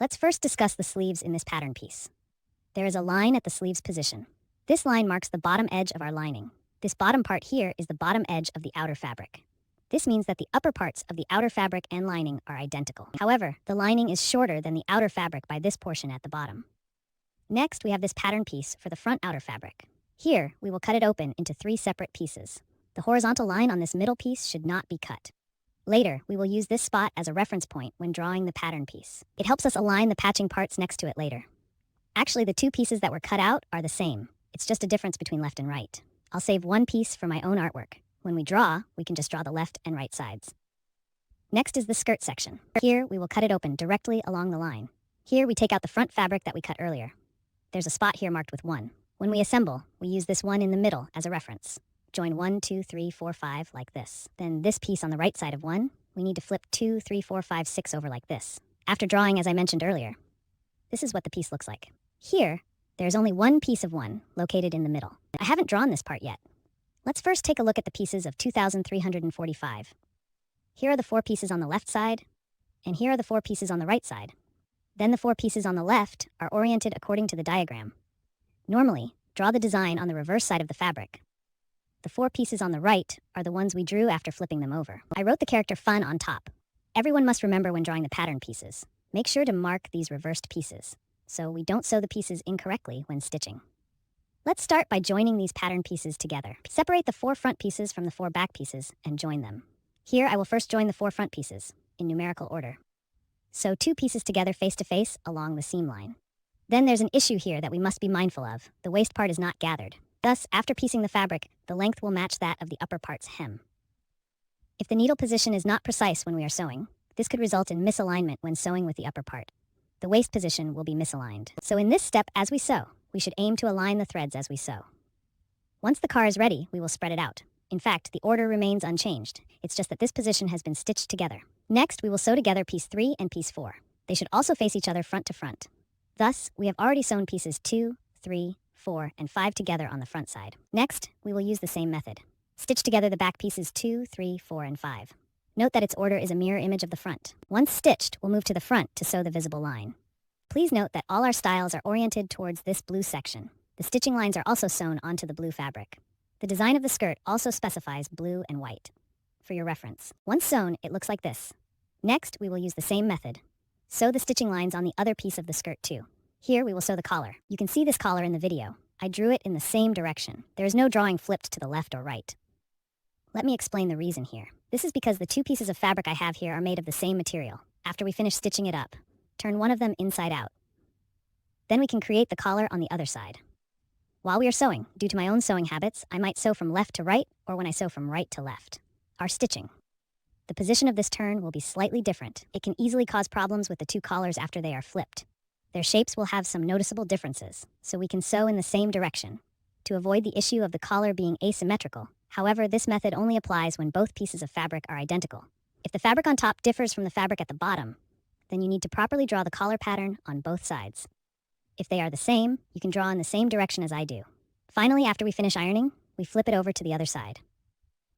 Let's first discuss the sleeves in this pattern piece. There is a line at the sleeves position. This line marks the bottom edge of our lining. This bottom part here is the bottom edge of the outer fabric. This means that the upper parts of the outer fabric and lining are identical. However, the lining is shorter than the outer fabric by this portion at the bottom. Next, we have this pattern piece for the front outer fabric. Here, we will cut it open into 3 separate pieces. The horizontal line on this middle piece should not be cut. Later, we will use this spot as a reference point when drawing the pattern piece. It helps us align the patching parts next to it later. Actually, the 2 pieces that were cut out are the same. It's just a difference between left and right. I'll save 1 piece for my own artwork. When we draw, we can just draw the left and right sides. Next is the skirt section. Here, we will cut it open directly along the line. Here, we take out the front fabric that we cut earlier. There's a spot here marked with 1. When we assemble, we use this 1 in the middle as a reference. Join 1, 2, 3, 4, 5 like this. Then this piece on the right side of 1, we need to flip 2, 3, 4, 5, 6 over like this. After drawing, as I mentioned earlier, this is what the piece looks like. Here, there's only 1 piece of 1 located in the middle. I haven't drawn this part yet. Let's first take a look at the pieces of 2,345. Here are the 4 pieces on the left side, and here are the 4 pieces on the right side. Then the 4 pieces on the left are oriented according to the diagram. Normally, draw the design on the reverse side of the fabric. The 4 pieces on the right are the ones we drew after flipping them over. I wrote the character fun on top. Everyone must remember when drawing the pattern pieces. Make sure to mark these reversed pieces, so we don't sew the pieces incorrectly when stitching. Let's start by joining these pattern pieces together. Separate the 4 front pieces from the 4 back pieces and join them. Here, I will first join the 4 front pieces, in numerical order. Sew 2 pieces together face to face along the seam line. Then there's an issue here that we must be mindful of. The waist part is not gathered. Thus, after piecing the fabric, the length will match that of the upper part's hem. If the needle position is not precise when we are sewing, this could result in misalignment when sewing with the upper part. The waist position will be misaligned. So in this step, as we sew, we should aim to align the threads as we sew. Once the car is ready, we will spread it out. In fact, the order remains unchanged. It's just that this position has been stitched together. Next, we will sew together piece 3 and piece 4. They should also face each other front to front. Thus, we have already sewn pieces 2, 3, 4, and 5 together on the front side. Next, we will use the same method. Stitch together the back pieces 2, 3, 4, and 5. Note that its order is a mirror image of the front. Once stitched, we'll move to the front to sew the visible line. Please note that all our styles are oriented towards this blue section. The stitching lines are also sewn onto the blue fabric. The design of the skirt also specifies blue and white. For your reference, once sewn, it looks like this. Next, we will use the same method. Sew the stitching lines on the other piece of the skirt too. Here, we will sew the collar. You can see this collar in the video. I drew it in the same direction. There is no drawing flipped to the left or right. Let me explain the reason here. This is because the 2 pieces of fabric I have here are made of the same material. After we finish stitching it up, turn one of them inside out. Then we can create the collar on the other side. While we are sewing, due to my own sewing habits, I might sew from left to right or when I sew from right to left. Our stitching. The position of this turn will be slightly different. It can easily cause problems with the 2 collars after they are flipped. Their shapes will have some noticeable differences, so we can sew in the same direction to avoid the issue of the collar being asymmetrical. However, this method only applies when both pieces of fabric are identical. If the fabric on top differs from the fabric at the bottom, then you need to properly draw the collar pattern on both sides. If they are the same, you can draw in the same direction as I do. Finally, after we finish ironing, we flip it over to the other side.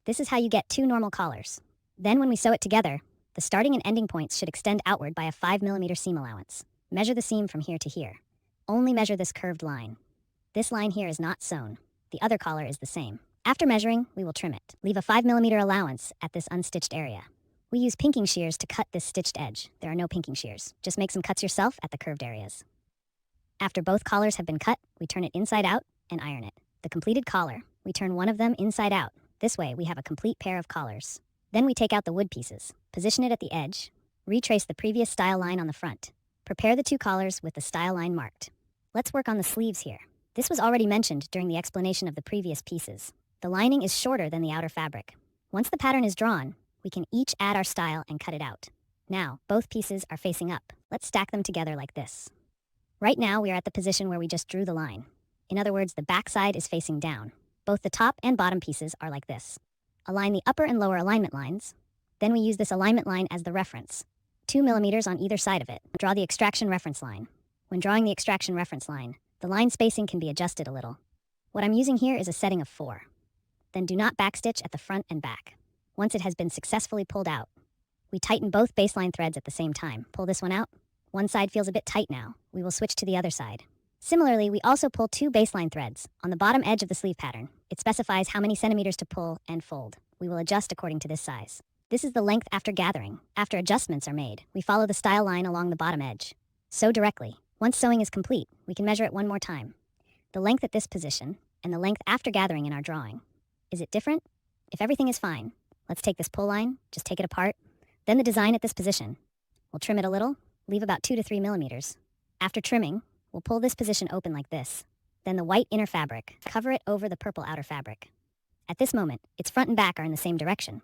This is how you get 2 normal collars. Then when we sew it together, the starting and ending points should extend outward by a 5mm seam allowance. Measure the seam from here to here. Only measure this curved line. This line here is not sewn. The other collar is the same. After measuring, we will trim it. Leave a 5mm allowance at this unstitched area. We use pinking shears to cut this stitched edge. There are no pinking shears. Just make some cuts yourself at the curved areas. After both collars have been cut, we turn it inside out and iron it. The completed collar, we turn one of them inside out. This way, we have a complete pair of collars. Then we take out the wood pieces, position it at the edge, retrace the previous style line on the front. Prepare the 2 collars with the style line marked. Let's work on the sleeves here. This was already mentioned during the explanation of the previous pieces. The lining is shorter than the outer fabric. Once the pattern is drawn, we can each add our style and cut it out. Now, both pieces are facing up. Let's stack them together like this. Right now, we are at the position where we just drew the line. In other words, the back side is facing down. Both the top and bottom pieces are like this. Align the upper and lower alignment lines. Then we use this alignment line as the reference. 2mm on either side of it. Draw the extraction reference line. When drawing the extraction reference line, the line spacing can be adjusted a little. What I'm using here is a setting of 4. Then do not backstitch at the front and back. Once it has been successfully pulled out, we tighten both baseline threads at the same time. Pull this one out, One side feels a bit tight now. We will switch to the other side. Similarly, we also pull 2 baseline threads. On the bottom edge of the sleeve pattern, it specifies how many centimeters to pull and fold. We will adjust according to this size. This is the length after gathering. After adjustments are made, we follow the style line along the bottom edge. Sew directly. Once sewing is complete, we can measure it one more time. The length at this position, and the length after gathering in our drawing. Is it different? If everything is fine, let's take this pull line, just take it apart. Then the design at this position. We'll trim it a little, leave about 2 to 3 millimeters. After trimming, we'll pull this position open like this. Then the white inner fabric, cover it over the purple outer fabric. At this moment, its front and back are in the same direction.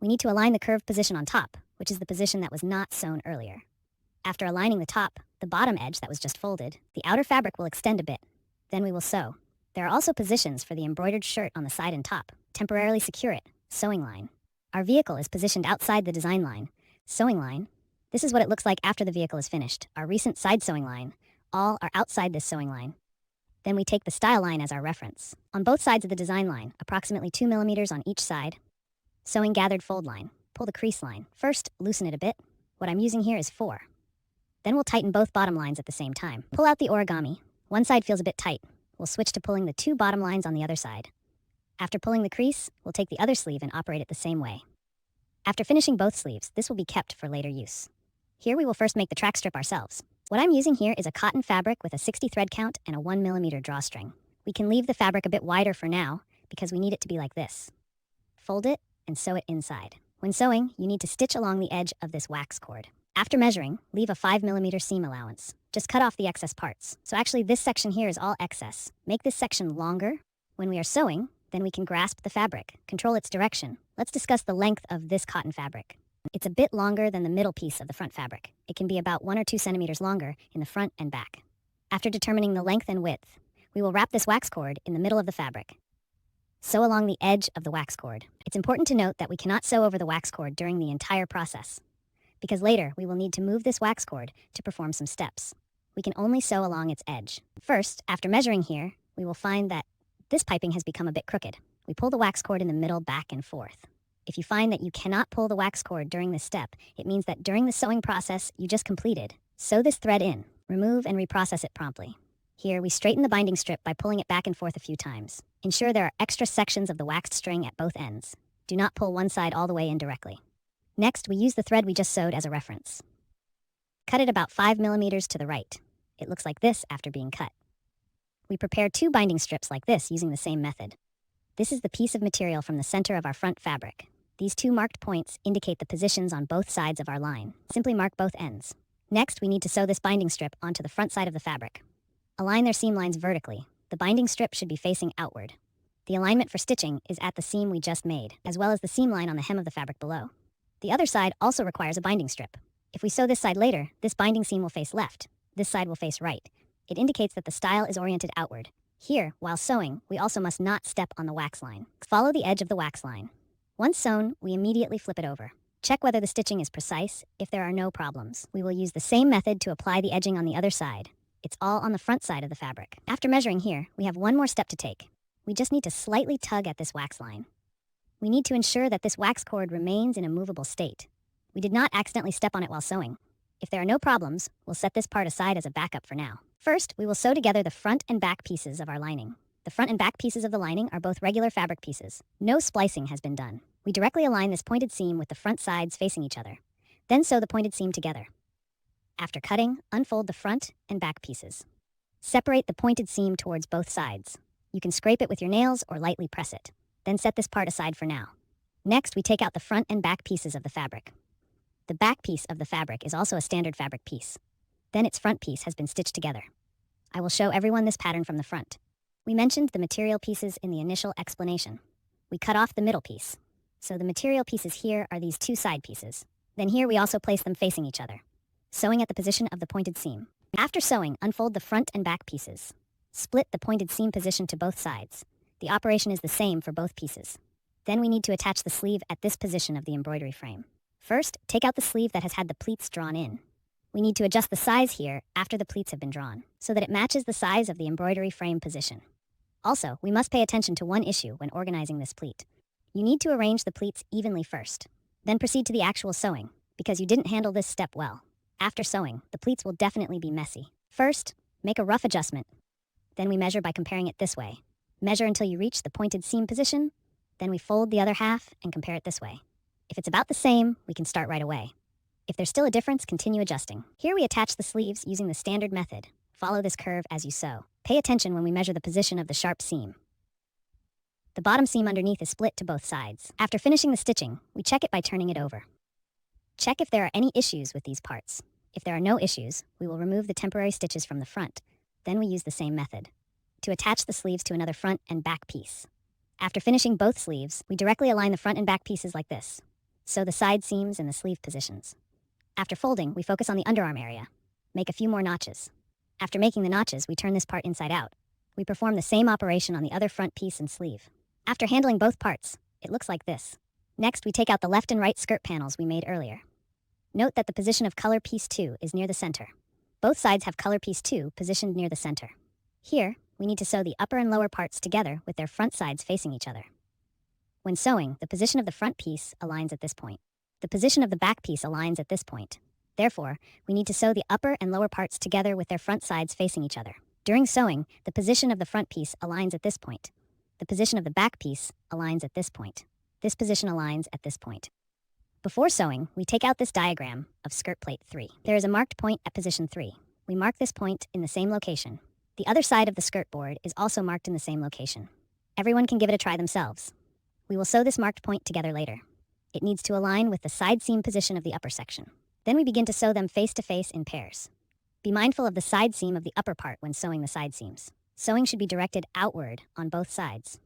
We need to align the curved position on top, which is the position that was not sewn earlier. After aligning the top, the bottom edge that was just folded, the outer fabric will extend a bit. Then we will sew. There are also positions for the embroidered shirt on the side and top. Temporarily secure it. Sewing line. Our vehicle is positioned outside the design line. Sewing line. This is what it looks like after the vehicle is finished. Our recent side sewing line. All are outside this sewing line. Then we take the style line as our reference. On both sides of the design line, approximately 2 millimeters on each side. Sewing gathered fold line. Pull the crease line. First, loosen it a bit. What I'm using here is 4. Then we'll tighten both bottom lines at the same time. Pull out the origami. One side feels a bit tight. We'll switch to pulling the 2 bottom lines on the other side. After pulling the crease, we'll take the other sleeve and operate it the same way. After finishing both sleeves, this will be kept for later use. Here we will first make the track strip ourselves. What I'm using here is a cotton fabric with a 60 thread count and a 1 millimeter drawstring. We can leave the fabric a bit wider for now because we need it to be like this. Fold it and sew it inside. When sewing, you need to stitch along the edge of this wax cord. After measuring, leave a 5 millimeter seam allowance. Just cut off the excess parts. So actually this section here is all excess. Make this section longer. When we are sewing, then we can grasp the fabric, control its direction. Let's discuss the length of this cotton fabric. It's a bit longer than the middle piece of the front fabric. It can be about 1 or 2 centimeters longer in the front and back. After determining the length and width, we will wrap this wax cord in the middle of the fabric. Sew along the edge of the wax cord. It's important to note that we cannot sew over the wax cord during the entire process, because later we will need to move this wax cord to perform some steps. We can only sew along its edge. First, after measuring here, we will find that this piping has become a bit crooked. We pull the wax cord in the middle back and forth. If you find that you cannot pull the wax cord during this step, it means that during the sewing process you just completed, sew this thread in, remove and reprocess it promptly. Here, we straighten the binding strip by pulling it back and forth a few times. Ensure there are extra sections of the waxed string at both ends. Do not pull one side all the way in directly. Next, we use the thread we just sewed as a reference. Cut it about 5 millimeters to the right. It looks like this after being cut. We prepare 2 binding strips like this using the same method. This is the piece of material from the center of our front fabric. These 2 marked points indicate the positions on both sides of our line. Simply mark both ends. Next, we need to sew this binding strip onto the front side of the fabric. Align their seam lines vertically. The binding strip should be facing outward. The alignment for stitching is at the seam we just made, as well as the seam line on the hem of the fabric below. The other side also requires a binding strip. If we sew this side later, this binding seam will face left. This side will face right. It indicates that the style is oriented outward. Here, while sewing, we also must not step on the wax line. Follow the edge of the wax line. Once sewn, we immediately flip it over. Check whether the stitching is precise. If there are no problems, we will use the same method to apply the edging on the other side. It's all on the front side of the fabric. After measuring here, we have one more step to take. We just need to slightly tug at this wax line. We need to ensure that this wax cord remains in a movable state. We did not accidentally step on it while sewing. If there are no problems, we'll set this part aside as a backup for now. First, we will sew together the front and back pieces of our lining. The front and back pieces of the lining are both regular fabric pieces. No splicing has been done. We directly align this pointed seam with the front sides facing each other. Then sew the pointed seam together. After cutting, unfold the front and back pieces. Separate the pointed seam towards both sides. You can scrape it with your nails or lightly press it. Then set this part aside for now. Next, we take out the front and back pieces of the fabric. The back piece of the fabric is also a standard fabric piece. Then its front piece has been stitched together. I will show everyone this pattern from the front. We mentioned the material pieces in the initial explanation. We cut off the middle piece. So the material pieces here are these 2 side pieces. Then here we also place them facing each other, sewing at the position of the pointed seam. After sewing, unfold the front and back pieces. Split the pointed seam position to both sides. The operation is the same for both pieces. Then we need to attach the sleeve at this position of the embroidery frame. First, take out the sleeve that has had the pleats drawn in. We need to adjust the size here after the pleats have been drawn, so that it matches the size of the embroidery frame position. Also, we must pay attention to one issue when organizing this pleat. You need to arrange the pleats evenly first, then proceed to the actual sewing, because you didn't handle this step well. After sewing, the pleats will definitely be messy. First, make a rough adjustment. Then we measure by comparing it this way. Measure until you reach the pointed seam position. Then we fold the other half and compare it this way. If it's about the same, we can start right away. If there's still a difference, continue adjusting. Here we attach the sleeves using the standard method. Follow this curve as you sew. Pay attention when we measure the position of the sharp seam. The bottom seam underneath is split to both sides. After finishing the stitching, we check it by turning it over. Check if there are any issues with these parts. If there are no issues, we will remove the temporary stitches from the front. Then we use the same method to attach the sleeves to another front and back piece. After finishing both sleeves, we directly align the front and back pieces like this. Sew the side seams and the sleeve positions. After folding, we focus on the underarm area. Make a few more notches. After making the notches, we turn this part inside out. We perform the same operation on the other front piece and sleeve. After handling both parts, it looks like this. Next, we take out the left and right skirt panels we made earlier. Note that the position of color piece 2 is near the center. Both sides have color piece 2 positioned near the center. Here, we need to sew the upper and lower parts together with their front sides facing each other. When sewing, the position of the front piece aligns at this point. The position of the back piece aligns at this point. Therefore, we need to sew the upper and lower parts together with their front sides facing each other. During sewing, the position of the front piece aligns at this point. The position of the back piece aligns at this point. This position aligns at this point. Before sewing, we take out this diagram of skirt plate 3. There is a marked point at position 3. We mark this point in the same location. The other side of the skirt board is also marked in the same location. Everyone can give it a try themselves. We will sew this marked point together later. It needs to align with the side seam position of the upper section. Then we begin to sew them face to face in pairs. Be mindful of the side seam of the upper part when sewing the side seams. Sewing should be directed outward on both sides.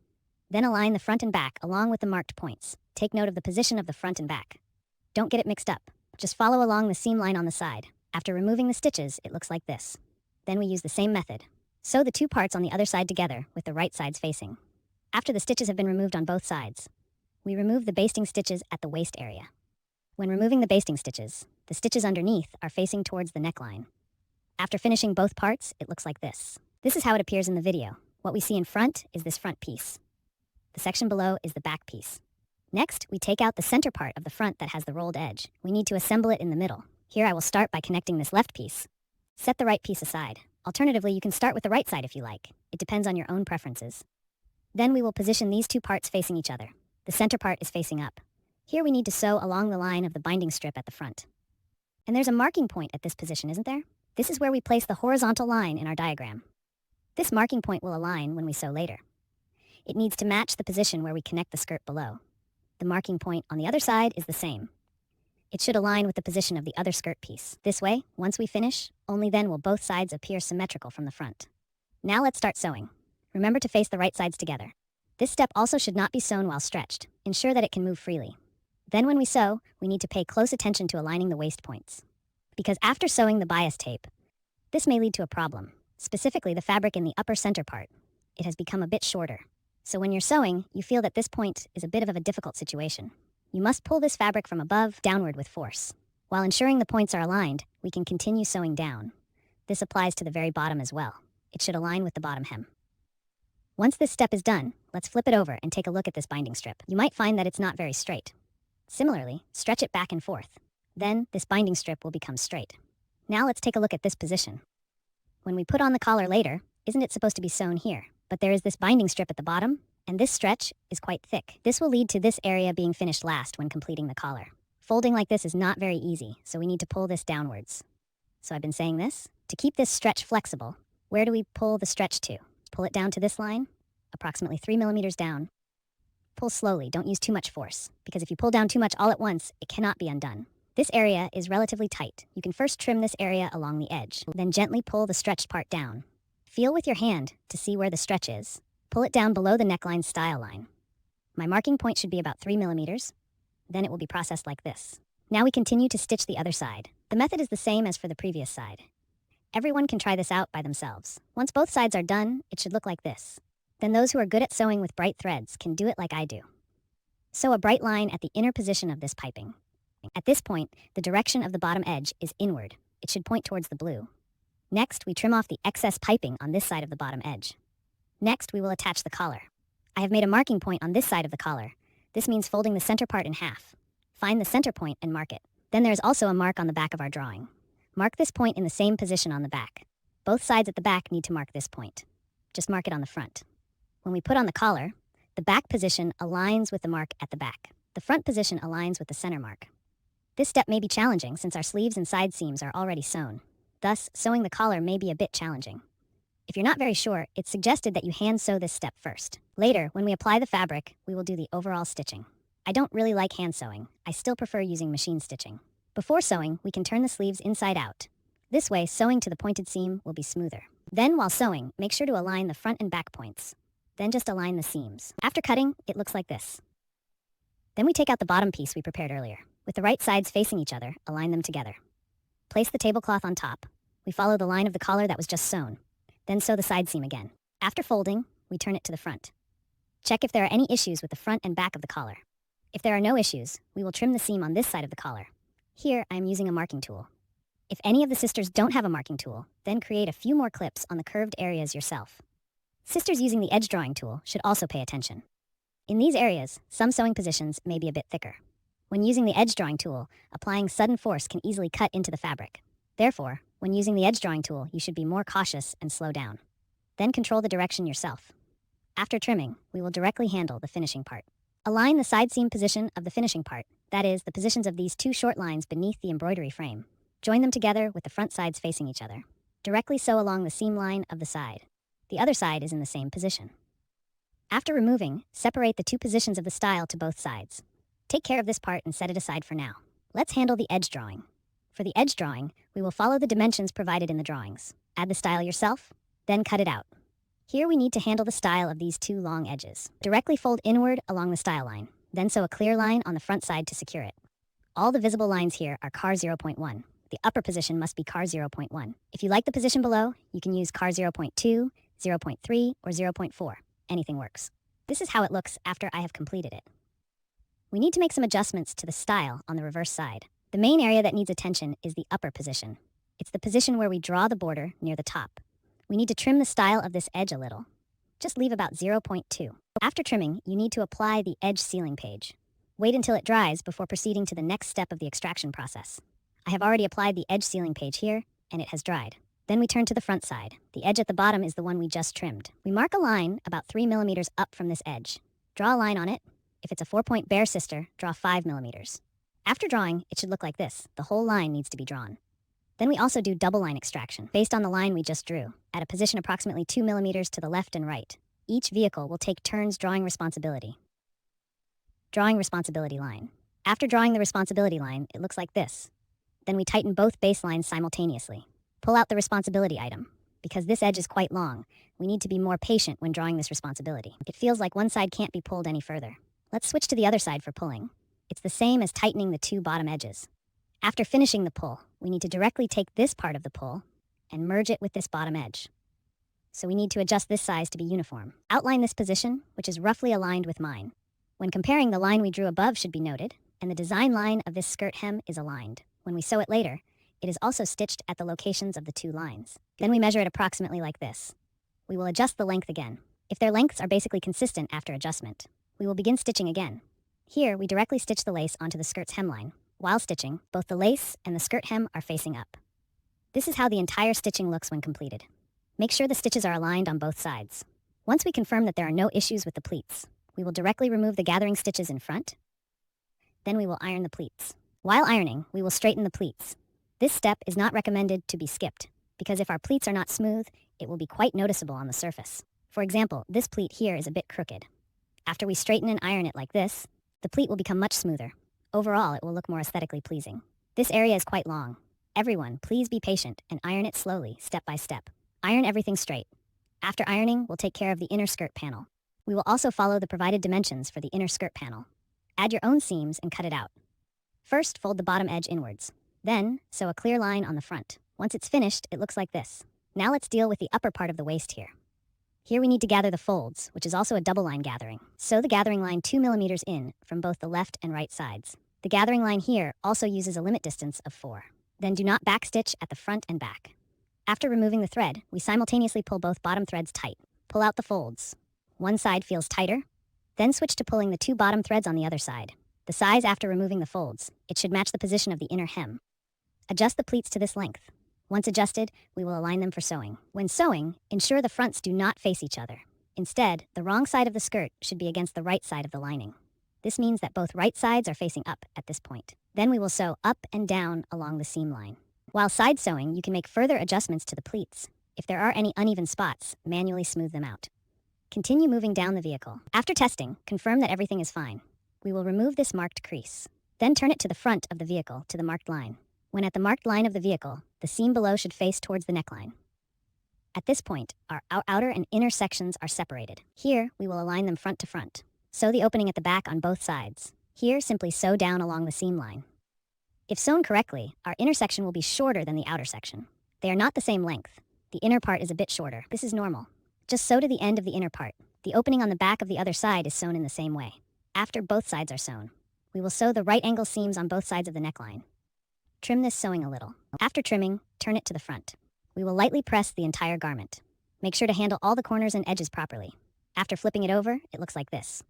Then align the front and back along with the marked points. Take note of the position of the front and back. Don't get it mixed up. Just follow along the seam line on the side. After removing the stitches, it looks like this. Then we use the same method. Sew the two parts on the other side together with the right sides facing. After the stitches have been removed on both sides, we remove the basting stitches at the waist area. When removing the basting stitches, the stitches underneath are facing towards the neckline. After finishing both parts, it looks like this. This is how it appears in the video. What we see in front is this front piece. The section below is the back piece. Next, we take out the center part of the front that has the rolled edge. We need to assemble it in the middle. Here I will start by connecting this left piece. Set the right piece aside. Alternatively, you can start with the right side if you like. It depends on your own preferences. Then we will position these two parts facing each other. The center part is facing up. Here we need to sew along the line of the binding strip at the front. And there's a marking point at this position, isn't there? This is where we place the horizontal line in our diagram. This marking point will align when we sew later. It needs to match the position where we connect the skirt below. The marking point on the other side is the same. It should align with the position of the other skirt piece. This way, once we finish, only then will both sides appear symmetrical from the front. Now let's start sewing. Remember to face the right sides together. This step also should not be sewn while stretched. Ensure that it can move freely. Then when we sew, we need to pay close attention to aligning the waist points. Because after sewing the bias tape, this may lead to a problem. Specifically, the fabric in the upper center part. It has become a bit shorter. So when you're sewing, you feel that this point is a bit of a difficult situation. You must pull this fabric from above downward with force. While ensuring the points are aligned, we can continue sewing down. This applies to the very bottom as well. It should align with the bottom hem. Once this step is done, let's flip it over and take a look at this binding strip. You might find that it's not very straight. Similarly, stretch it back and forth. Then, this binding strip will become straight. Now let's take a look at this position. When we put on the collar later, isn't it supposed to be sewn here? But there is this binding strip at the bottom, and this stretch is quite thick. This will lead to this area being finished last when completing the collar. Folding like this is not very easy, so we need to pull this downwards. So I've been saying this. To keep this stretch flexible, where do we pull the stretch to? Pull it down to this line, approximately 3 millimeters down. Pull slowly, don't use too much force, because if you pull down too much all at once, it cannot be undone. This area is relatively tight. You can first trim this area along the edge, then gently pull the stretched part down. Feel with your hand to see where the stretch is. Pull it down below the neckline style line. My marking point should be about 3 millimeters. Then it will be processed like this. Now we continue to stitch the other side. The method is the same as for the previous side. Everyone can try this out by themselves. Once both sides are done, it should look like this. Then those who are good at sewing with bright threads can do it like I do. Sew a bright line at the inner position of this piping. At this point, the direction of the bottom edge is inward. It should point towards the blue. Next, we trim off the excess piping on this side of the bottom edge. Next, we will attach the collar. I have made a marking point on this side of the collar. This means folding the center part in half. Find the center point and mark it. Then there is also a mark on the back of our drawing. Mark this point in the same position on the back. Both sides at the back need to mark this point. Just mark it on the front. When we put on the collar, the back position aligns with the mark at the back. The front position aligns with the center mark. This step may be challenging since our sleeves and side seams are already sewn. Thus, sewing the collar may be a bit challenging. If you're not very sure, it's suggested that you hand sew this step first. Later, when we apply the fabric, we will do the overall stitching. I don't really like hand sewing. I still prefer using machine stitching. Before sewing, we can turn the sleeves inside out. This way, sewing to the pointed seam will be smoother. Then, while sewing, make sure to align the front and back points. Then just align the seams. After cutting, it looks like this. Then we take out the bottom piece we prepared earlier. With the right sides facing each other, align them together. Place the tablecloth on top. We follow the line of the collar that was just sewn. Then sew the side seam again. After folding, we turn it to the front. Check if there are any issues with the front and back of the collar. If there are no issues, we will trim the seam on this side of the collar. Here, I am using a marking tool. If any of the sisters don't have a marking tool, then create a few more clips on the curved areas yourself. Sisters using the edge drawing tool should also pay attention. In these areas, some sewing positions may be a bit thicker. When using the edge drawing tool, applying sudden force can easily cut into the fabric. Therefore, when using the edge drawing tool, you should be more cautious and slow down. Then control the direction yourself. After trimming, we will directly handle the finishing part. Align the side seam position of the finishing part, that is, the positions of these two short lines beneath the embroidery frame. Join them together with the front sides facing each other. Directly sew along the seam line of the side. The other side is in the same position. After removing, separate the two positions of the style to both sides. Take care of this part and set it aside for now. Let's handle the edge drawing. For the edge drawing, we will follow the dimensions provided in the drawings. Add the style yourself, then cut it out. Here we need to handle the style of these two long edges. Directly fold inward along the style line, then sew a clear line on the front side to secure it. All the visible lines here are car 0.1. The upper position must be car 0.1. If you like the position below, you can use car 0.2, 0.3, or 0.4. Anything works. This is how it looks after I have completed it. We need to make some adjustments to the style on the reverse side. The main area that needs attention is the upper position. It's the position where we draw the border near the top. We need to trim the style of this edge a little. Just leave about 0.2. After trimming, you need to apply the edge sealing page. Wait until it dries before proceeding to the next step of the extraction process. I have already applied the edge sealing page here, and it has dried. Then we turn to the front side. The edge at the bottom is the one we just trimmed. We mark a line about 3 millimeters up from this edge. Draw a line on it. If it's a 4-point bare sister, draw 5 millimeters. After drawing, it should look like this. The whole line needs to be drawn. Then we also do double line extraction, based on the line we just drew, at a position approximately 2 millimeters to the left and right. Each vehicle will take turns drawing responsibility. Drawing responsibility line. After drawing the responsibility line, it looks like this. Then we tighten both base lines simultaneously. Pull out the responsibility item. Because this edge is quite long, we need to be more patient when drawing this responsibility. It feels like one side can't be pulled any further. Let's switch to the other side for pulling. It's the same as tightening the two bottom edges. After finishing the pull, we need to directly take this part of the pull and merge it with this bottom edge. So we need to adjust this size to be uniform. Outline this position, which is roughly aligned with mine. When comparing, the line we drew above should be noted, and the design line of this skirt hem is aligned. When we sew it later, it is also stitched at the locations of the two lines. Then we measure it approximately like this. We will adjust the length again. If their lengths are basically consistent after adjustment, we will begin stitching again. Here, we directly stitch the lace onto the skirt's hemline. While stitching, both the lace and the skirt hem are facing up. This is how the entire stitching looks when completed. Make sure the stitches are aligned on both sides. Once we confirm that there are no issues with the pleats, we will directly remove the gathering stitches in front. Then we will iron the pleats. While ironing, we will straighten the pleats. This step is not recommended to be skipped, because if our pleats are not smooth, it will be quite noticeable on the surface. For example, this pleat here is a bit crooked. After we straighten and iron it like this, the pleat will become much smoother. Overall, it will look more aesthetically pleasing. This area is quite long. Everyone, please be patient and iron it slowly, step by step. Iron everything straight. After ironing, we'll take care of the inner skirt panel. We will also follow the provided dimensions for the inner skirt panel. Add your own seams and cut it out. First, fold the bottom edge inwards. Then, sew a clear line on the front. Once it's finished, it looks like this. Now let's deal with the upper part of the waist here. Here we need to gather the folds, which is also a double line gathering. Sew the gathering line 2 millimeters in from both the left and right sides. The gathering line here also uses a limit distance of 4. Then do not backstitch at the front and back. After removing the thread, we simultaneously pull both bottom threads tight. Pull out the folds. One side feels tighter. Then switch to pulling the two bottom threads on the other side. The size after removing the folds, it should match the position of the inner hem. Adjust the pleats to this length. Once adjusted, we will align them for sewing. When sewing, ensure the fronts do not face each other. Instead, the wrong side of the skirt should be against the right side of the lining. This means that both right sides are facing up at this point. Then we will sew up and down along the seam line. While side sewing, you can make further adjustments to the pleats. If there are any uneven spots, manually smooth them out. Continue moving down the vehicle. After testing, confirm that everything is fine. We will remove this marked crease. Then turn it to the front of the vehicle to the marked line. When at the marked line of the vehicle, the seam below should face towards the neckline. At this point, our outer and inner sections are separated. Here, we will align them front to front. Sew the opening at the back on both sides. Here, simply sew down along the seam line. If sewn correctly, our inner section will be shorter than the outer section. They are not the same length. The inner part is a bit shorter. This is normal. Just sew to the end of the inner part. The opening on the back of the other side is sewn in the same way. After both sides are sewn, we will sew the right angle seams on both sides of the neckline. Trim this sewing a little. After trimming, turn it to the front. We will lightly press the entire garment. Make sure to handle all the corners and edges properly. After flipping it over, it looks like this.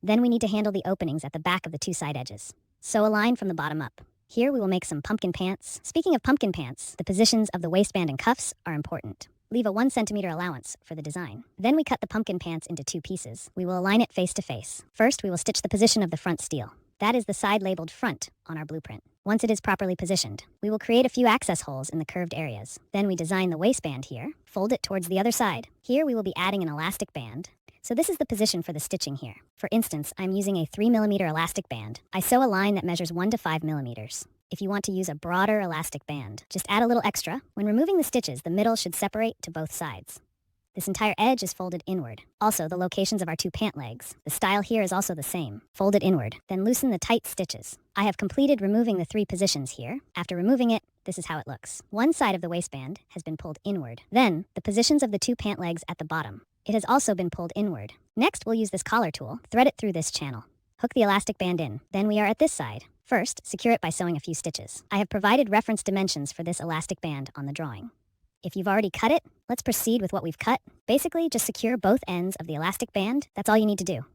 Then we need to handle the openings at the back of the two side edges. Sew a line from the bottom up. Here we will make some pumpkin pants. Speaking of pumpkin pants, the positions of the waistband and cuffs are important. Leave a 1 centimeter allowance for the design. Then we cut the pumpkin pants into 2 pieces. We will align it face to face. First, we will stitch the position of the front steel. That is the side labeled front on our blueprint. Once it is properly positioned, we will create a few access holes in the curved areas. Then we design the waistband here, fold it towards the other side. Here we will be adding an elastic band. So this is the position for the stitching here. For instance, I'm using a 3 millimeter elastic band. I sew a line that measures 1 to 5 millimeters. If you want to use a broader elastic band, just add a little extra. When removing the stitches, the middle should separate to both sides. This entire edge is folded inward. Also, the locations of our 2 pant legs. The style here is also the same. Fold it inward, then loosen the tight stitches. I have completed removing the 3 positions here. After removing it, this is how it looks. One side of the waistband has been pulled inward. Then, the positions of the 2 pant legs at the bottom. It has also been pulled inward. Next, we'll use this collar tool. Thread it through this channel. Hook the elastic band in. Then we are at this side. First, secure it by sewing a few stitches. I have provided reference dimensions for this elastic band on the drawing. If you've already cut it, let's proceed with what we've cut. Basically, just secure both ends of the elastic band. That's all you need to do.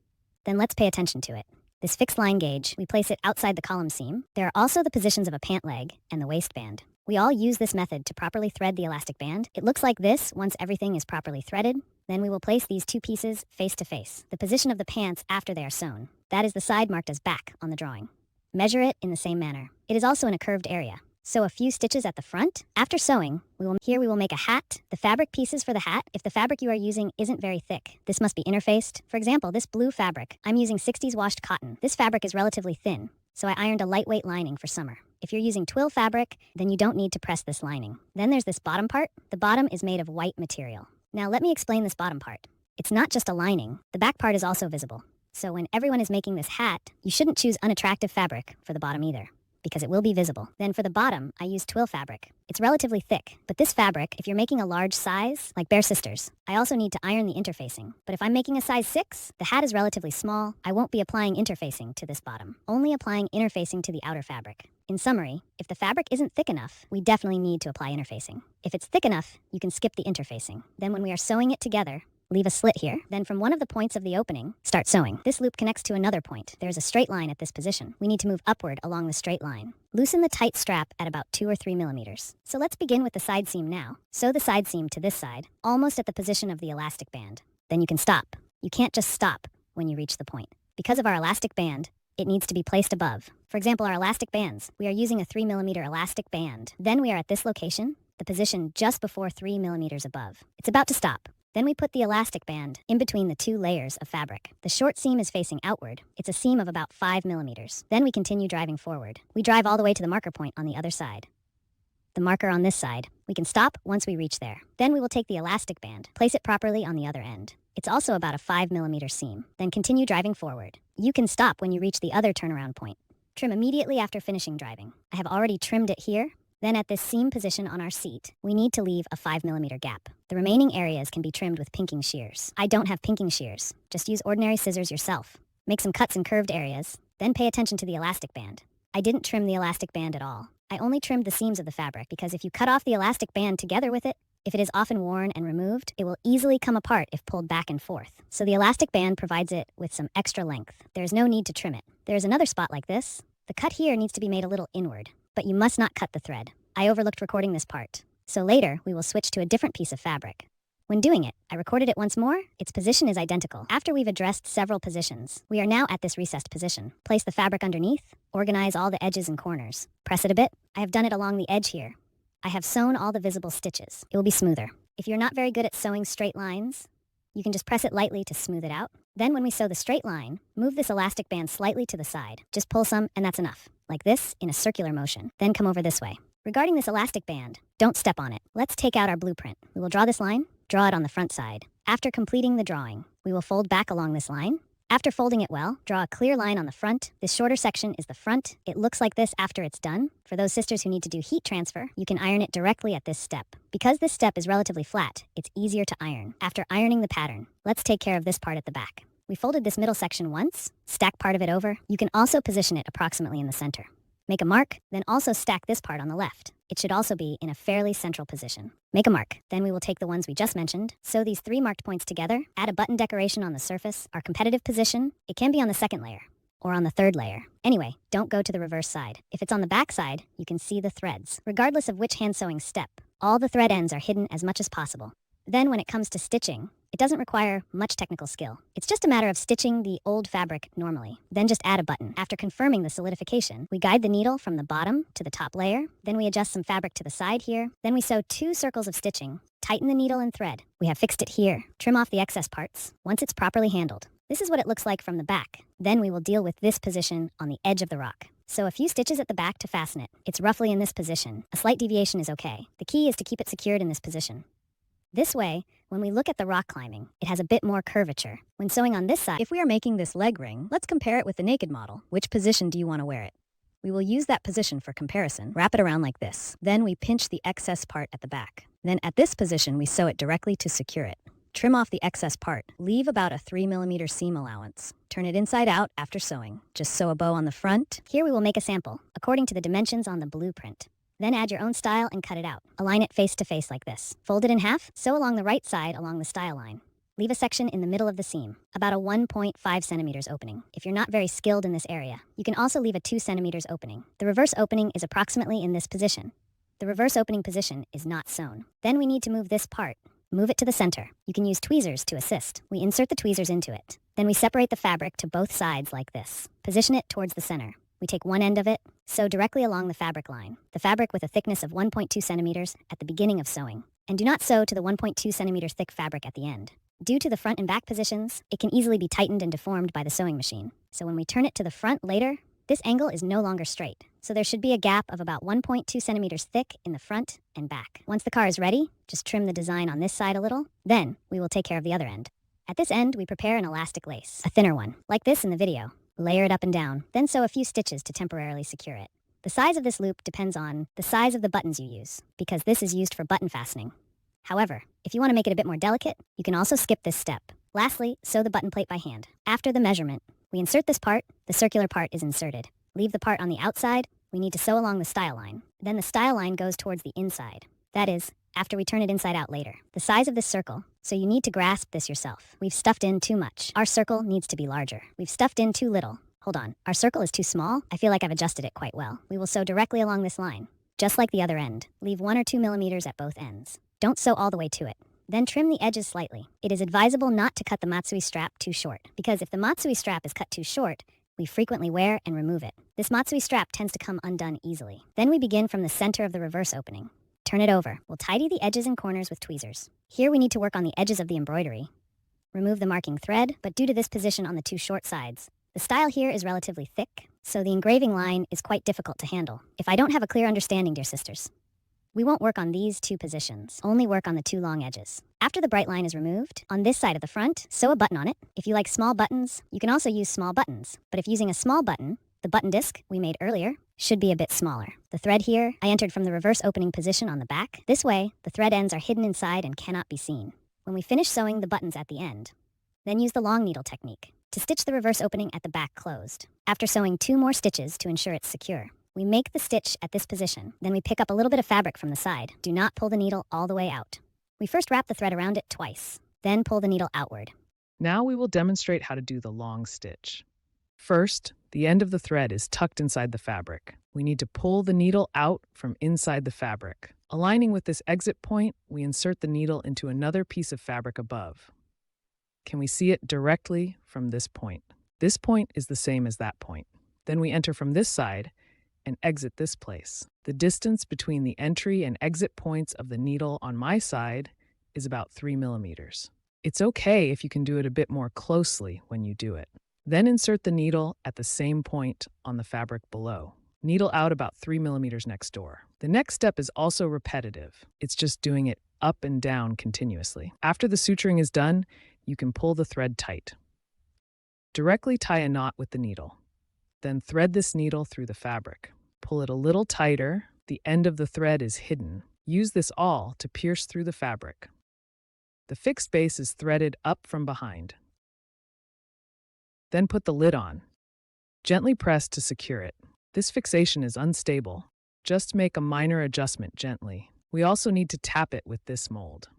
Then let's pay attention to it. This fixed line gauge, we place it outside the column seam. There are also the positions of a pant leg and the waistband. We all use this method to properly thread the elastic band. It looks like this once everything is properly threaded. Then we will place these 2 pieces face to face. The position of the pants after they are sewn. That is the side marked as back on the drawing. Measure it in the same manner. It is also in a curved area. Sew a few stitches at the front. After sewing, we will make a hat. The fabric pieces for the hat, if the fabric you are using isn't very thick, this must be interfaced. For example, this blue fabric, I'm using 60s washed cotton. This fabric is relatively thin, so I ironed a lightweight lining for summer. If you're using twill fabric, then you don't need to press this lining. Then there's this bottom part. The bottom is made of white material. Now let me explain this bottom part. It's not just a lining. The back part is also visible. So when everyone is making this hat, you shouldn't choose unattractive fabric for the bottom either, because it will be visible. Then for the bottom, I use twill fabric. It's relatively thick, but this fabric, if you're making a large size, like Bare Sisters, I also need to iron the interfacing. But if I'm making a size 6, the hat is relatively small, I won't be applying interfacing to this bottom, only applying interfacing to the outer fabric. In summary, if the fabric isn't thick enough, we definitely need to apply interfacing. If it's thick enough, you can skip the interfacing. Then when we are sewing it together, leave a slit here. Then from one of the points of the opening, start sewing. This loop connects to another point. There is a straight line at this position. We need to move upward along the straight line. Loosen the tight strap at about 2 or 3 millimeters. So let's begin with the side seam now. Sew the side seam to this side, almost at the position of the elastic band. Then you can stop. You can't just stop when you reach the point. Because of our elastic band, it needs to be placed above. For example, our elastic bands, we are using a 3 millimeter elastic band. Then we are at this location, the position just before 3 millimeters above. It's about to stop. Then we put the elastic band in between the 2 layers of fabric. The short seam is facing outward. It's a seam of about 5 millimeters. Then we continue driving forward. We drive all the way to the marker point on the other side. The marker on this side. We can stop once we reach there. Then we will take the elastic band, place it properly on the other end. It's also about a 5 millimeter seam. Then continue driving forward. You can stop when you reach the other turnaround point. Trim immediately after finishing driving. I have already trimmed it here. Then at this seam position on our seat, we need to leave a 5 millimeter gap. The remaining areas can be trimmed with pinking shears. I don't have pinking shears. Just use ordinary scissors yourself. Make some cuts in curved areas, then pay attention to the elastic band. I didn't trim the elastic band at all. I only trimmed the seams of the fabric because if you cut off the elastic band together with it, if it is often worn and removed, it will easily come apart if pulled back and forth. So the elastic band provides it with some extra length. There is no need to trim it. There is another spot like this. The cut here needs to be made a little inward, but you must not cut the thread. I overlooked recording this part, so later we will switch to a different piece of fabric. When doing it, I recorded it once more. Its position is identical. After we've addressed several positions, we are now at this recessed position. Place the fabric underneath, organize all the edges and corners. Press it a bit. I have done it along the edge here. I have sewn all the visible stitches. It will be smoother. If you're not very good at sewing straight lines, you can just press it lightly to smooth it out. Then when we sew the straight line, move this elastic band slightly to the side. Just pull some and that's enough. Like this, in a circular motion. Then come over this way. Regarding this elastic band, don't step on it. Let's take out our blueprint. We will draw this line, draw it on the front side. After completing the drawing, we will fold back along this line. After folding it well, draw a clear line on the front. This shorter section is the front. It looks like this after it's done. For those sisters who need to do heat transfer, you can iron it directly at this step. Because this step is relatively flat, it's easier to iron. After ironing the pattern, let's take care of this part at the back. We folded this middle section once, stack part of it over. You can also position it approximately in the center. Make a mark, then also stack this part on the left. It should also be in a fairly central position. Make a mark. Then we will take the ones we just mentioned, sew these 3 marked points together, add a button decoration on the surface. Our competitive position, it can be on the second layer or on the third layer. Anyway, don't go to the reverse side. If it's on the back side, you can see the threads. Regardless of which hand sewing step, all the thread ends are hidden as much as possible. Then when it comes to stitching, it doesn't require much technical skill. It's just a matter of stitching the old fabric normally. Then just add a button. After confirming the solidification, we guide the needle from the bottom to the top layer. Then we adjust some fabric to the side here. Then we sew 2 circles of stitching. Tighten the needle and thread. We have fixed it here. Trim off the excess parts once it's properly handled. This is what it looks like from the back. Then we will deal with this position on the edge of the rock. Sew a few stitches at the back to fasten it. It's roughly in this position. A slight deviation is okay. The key is to keep it secured in this position. This way, when we look at the rock climbing, it has a bit more curvature. When sewing on this side, If we are making this leg ring, let's compare it with the naked model. Which position do you want to wear it? We will use that position for comparison. Wrap it around like this. Then we pinch the excess part at the back. Then at this position, we sew it directly to secure it. Trim off the excess part. Leave about a 3 mm seam allowance. Turn it inside out after sewing. Just sew a bow on the front. here we will make a sample, according to the dimensions on the blueprint. Then add your own style and cut it out. Align it face to face like this. Fold it in half, sew along the right side along the style line. Leave a section in the middle of the seam, about a 1.5 centimeters opening. If you're not very skilled in this area, you can also leave a 2 centimeters opening. The reverse opening is approximately in this position. The reverse opening position is not sewn. Then we need to move this part. Move it to the center. You can use tweezers to assist. We insert the tweezers into it. Then we separate the fabric to both sides like this. Position it towards the center. We take one end of it, sew directly along the fabric line. The fabric with a thickness of 1.2 centimeters at the beginning of sewing. And do not sew to the 1.2 centimeters thick fabric at the end. Due to the front and back positions, it can easily be tightened and deformed by the sewing machine. So when we turn it to the front later, this angle is no longer straight. So there should be a gap of about 1.2 centimeters thick in the front and back. Once the car is ready, just trim the design on this side a little. Then we will take care of the other end. At this end, we prepare an elastic lace, a thinner one, like this in the video. Layer it up and down, then sew a few stitches to temporarily secure it. The size of this loop depends on the size of the buttons you use, because this is used for button fastening. However, if you want to make it a bit more delicate, you can also skip this step. Lastly, sew the button plate by hand. After the measurement, we insert this part, the circular part is inserted. Leave the part on the outside, we need to sew along the style line. Then the style line goes towards the inside. That is, after we turn it inside out later. The size of this circle, so you need to grasp this yourself. We've stuffed in too much. Our circle needs to be larger. We've stuffed in too little. Hold on, our circle is too small? I feel like I've adjusted it quite well. We will sew directly along this line, just like the other end. Leave 1 or 2 millimeters at both ends. Don't sew all the way to it. Then trim the edges slightly. It is advisable not to cut the matsui strap too short, because if the matsui strap is cut too short, we frequently wear and remove it. This matsui strap tends to come undone easily. Then we begin from the center of the reverse opening. Turn it over. We'll tidy the edges and corners with tweezers. Here we need to work on the edges of the embroidery. Remove the marking thread, but due to this position on the 2 short sides, the style here is relatively thick, so the engraving line is quite difficult to handle. If I don't have a clear understanding, dear sisters, we won't work on these 2 positions, only work on the 2 long edges. After the bright line is removed, on this side of the front, sew a button on it. If you like small buttons, you can also use small buttons. But if using a small button, the button disc we made earlier should be a bit smaller. The thread here, I entered from the reverse opening position on the back. This way, the thread ends are hidden inside and cannot be seen. When we finish sewing the buttons at the end, then use the long needle technique to stitch the reverse opening at the back closed. After sewing 2 more stitches to ensure it's secure, we make the stitch at this position. Then we pick up a little bit of fabric from the side. Do not pull the needle all the way out. We first wrap the thread around it twice, then pull the needle outward. Now we will demonstrate how to do the long stitch. First, the end of the thread is tucked inside the fabric. We need to pull the needle out from inside the fabric. Aligning with this exit point, we insert the needle into another piece of fabric above. Can we see it directly from this point? This point is the same as that point. Then we enter from this side and exit this place. The distance between the entry and exit points of the needle on my side is about 3 millimeters. It's okay if you can do it a bit more closely when you do it. Then insert the needle at the same point on the fabric below. Needle out about 3 millimeters next door. The next step is also repetitive. It's just doing it up and down continuously. After the suturing is done, you can pull the thread tight. Directly tie a knot with the needle. Then thread this needle through the fabric. Pull it a little tighter. The end of the thread is hidden. Use this awl to pierce through the fabric. The fixed base is threaded up from behind. Then put the lid on. Gently press to secure it. This fixation is unstable. Just make a minor adjustment gently. We also need to tap it with this mold.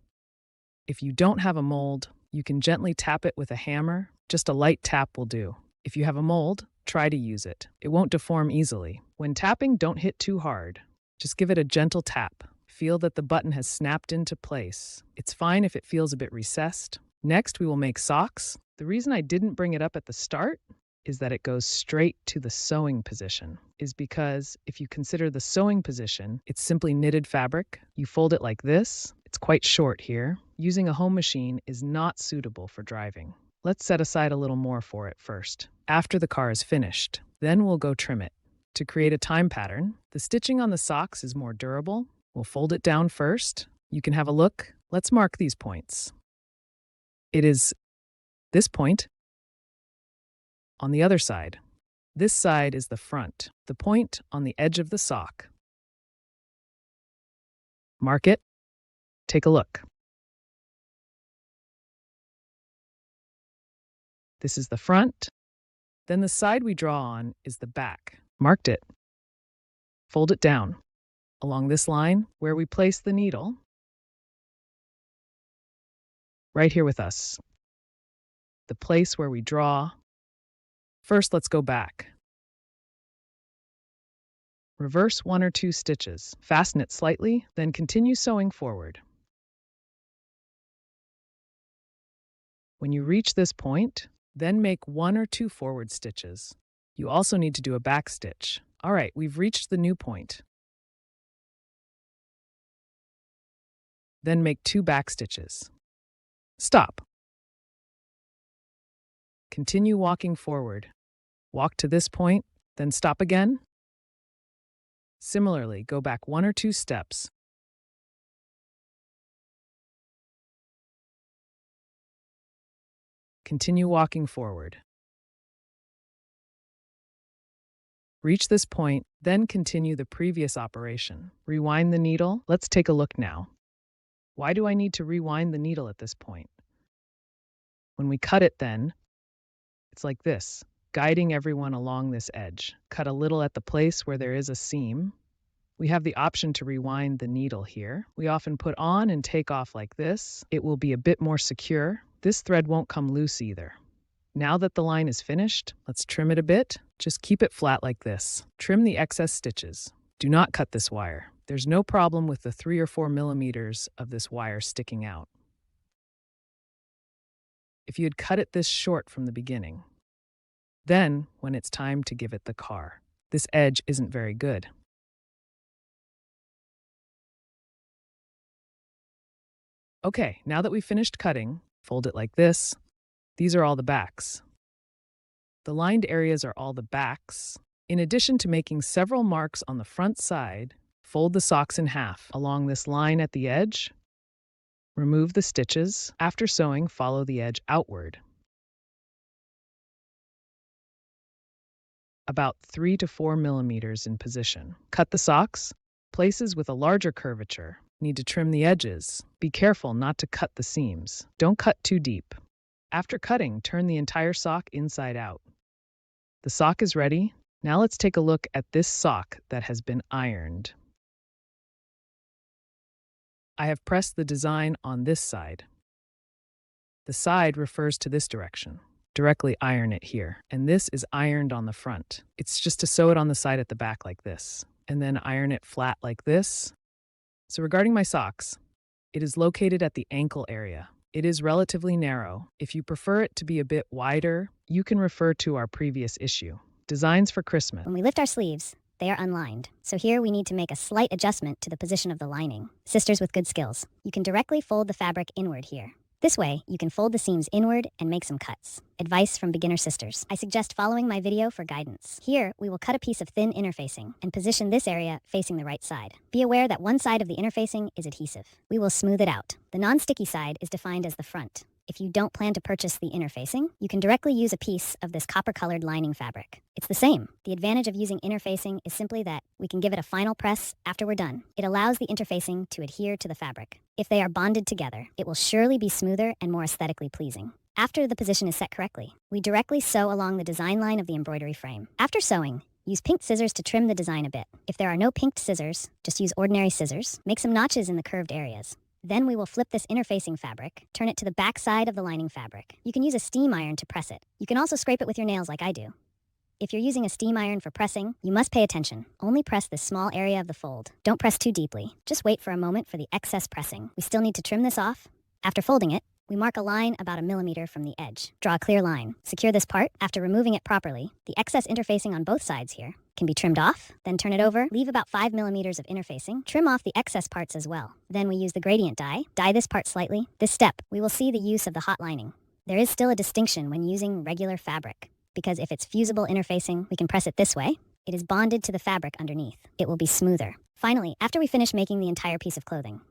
If you don't have a mold, you can gently tap it with a hammer. Just a light tap will do. If you have a mold, try to use it. It won't deform easily. When tapping, don't hit too hard. Just give it a gentle tap. Feel that the button has snapped into place. It's fine if it feels a bit recessed. Next, we will make socks. The reason I didn't bring it up at the start is that it goes straight to the sewing position, is because if you consider the sewing position, it's simply knitted fabric. You fold it like this. It's quite short here. Using a home machine is not suitable for driving. Let's set aside a little more for it first. After the car is finished, then we'll go trim it. To create a time pattern, the stitching on the socks is more durable. We'll fold it down first. You can have a look. Let's mark these points. It is this point on the other side. This side is the front, the point on the edge of the sock. Mark it. Take a look. This is the front. Then the side we draw on is the back. Marked it. Fold it down. Along this line, where we place the needle, right here with us. The place where we draw. First, let's go back. Reverse 1 or 2 stitches. Fasten it slightly, then continue sewing forward. When you reach this point, then make 1 or 2 forward stitches. You also need to do a back stitch. All right, we've reached the new point. Then make 2 back stitches. Stop. Continue walking forward. Walk to this point, then stop again. Similarly, go back 1 or 2 steps. Continue walking forward. Reach this point, then continue the previous operation. Rewind the needle. Let's take a look now. Why do I need to rewind the needle at this point? When we cut it then, it's like this, guiding everyone along this edge. Cut a little at the place where there is a seam. We have the option to rewind the needle here. We often put on and take off like this. It will be a bit more secure. This thread won't come loose either. Now that the line is finished, let's trim it a bit. Just keep it flat like this. Trim the excess stitches. Do not cut this wire. There's no problem with the 3 or 4 millimeters of this wire sticking out. If you had cut it this short from the beginning, then when it's time to give it the car, this edge isn't very good. Okay, now that we've finished cutting, fold it like this. These are all the backs. The lined areas are all the backs. In addition to making several marks on the front side, fold the socks in half along this line at the edge. Remove the stitches. After sewing, follow the edge outward. About 3 to 4 millimeters in position. Cut the socks. Places with a larger curvature need to trim the edges. Be careful not to cut the seams. Don't cut too deep. After cutting, turn the entire sock inside out. The sock is ready. Now let's take a look at this sock that has been ironed. I have pressed the design on this side. The side refers to this direction. directly iron it here. And this is ironed on the front. It's just to sew it on the side at the back like this, and then iron it flat like this. So regarding my socks, it is located at the ankle area. It is relatively narrow. If you prefer it to be a bit wider, you can refer to our previous issue, Designs for Christmas. When we lift our sleeves, they are unlined. So here we need to make a slight adjustment to the position of the lining. Sisters with good skills, you can directly fold the fabric inward here. This way, you can fold the seams inward and make some cuts. Advice from beginner sisters. I suggest following my video for guidance. Here, we will cut a piece of thin interfacing and position this area facing the right side. Be aware that one side of the interfacing is adhesive. We will smooth it out. The non-sticky side is defined as the front. If you don't plan to purchase the interfacing, you can directly use a piece of this copper-colored lining fabric. It's the same. The advantage of using interfacing is simply that we can give it a final press after we're done. It allows the interfacing to adhere to the fabric. If they are bonded together, it will surely be smoother and more aesthetically pleasing. After the position is set correctly, we directly sew along the design line of the embroidery frame. After sewing, use pinked scissors to trim the design a bit. If there are no pinked scissors, just use ordinary scissors. Make some notches in the curved areas. Then we will flip this interfacing fabric, turn it to the back side of the lining fabric. You can use a steam iron to press it. You can also scrape it with your nails like I do. If you're using a steam iron for pressing, you must pay attention. Only press this small area of the fold. Don't press too deeply. Just wait for a moment for the excess pressing. We still need to trim this off. After folding it, we mark a line about 1 millimeter from the edge. Draw a clear line. Secure this part. After removing it properly, the excess interfacing on both sides here can be trimmed off, then turn it over, leave about 5 millimeters of interfacing, trim off the excess parts as well. Then we use the gradient dye this part slightly. This step, we will see the use of the hot lining. There is still a distinction when using regular fabric, because if it's fusible interfacing, we can press it this way. It is bonded to the fabric underneath. It will be smoother. Finally, after we finish making the entire piece of clothing,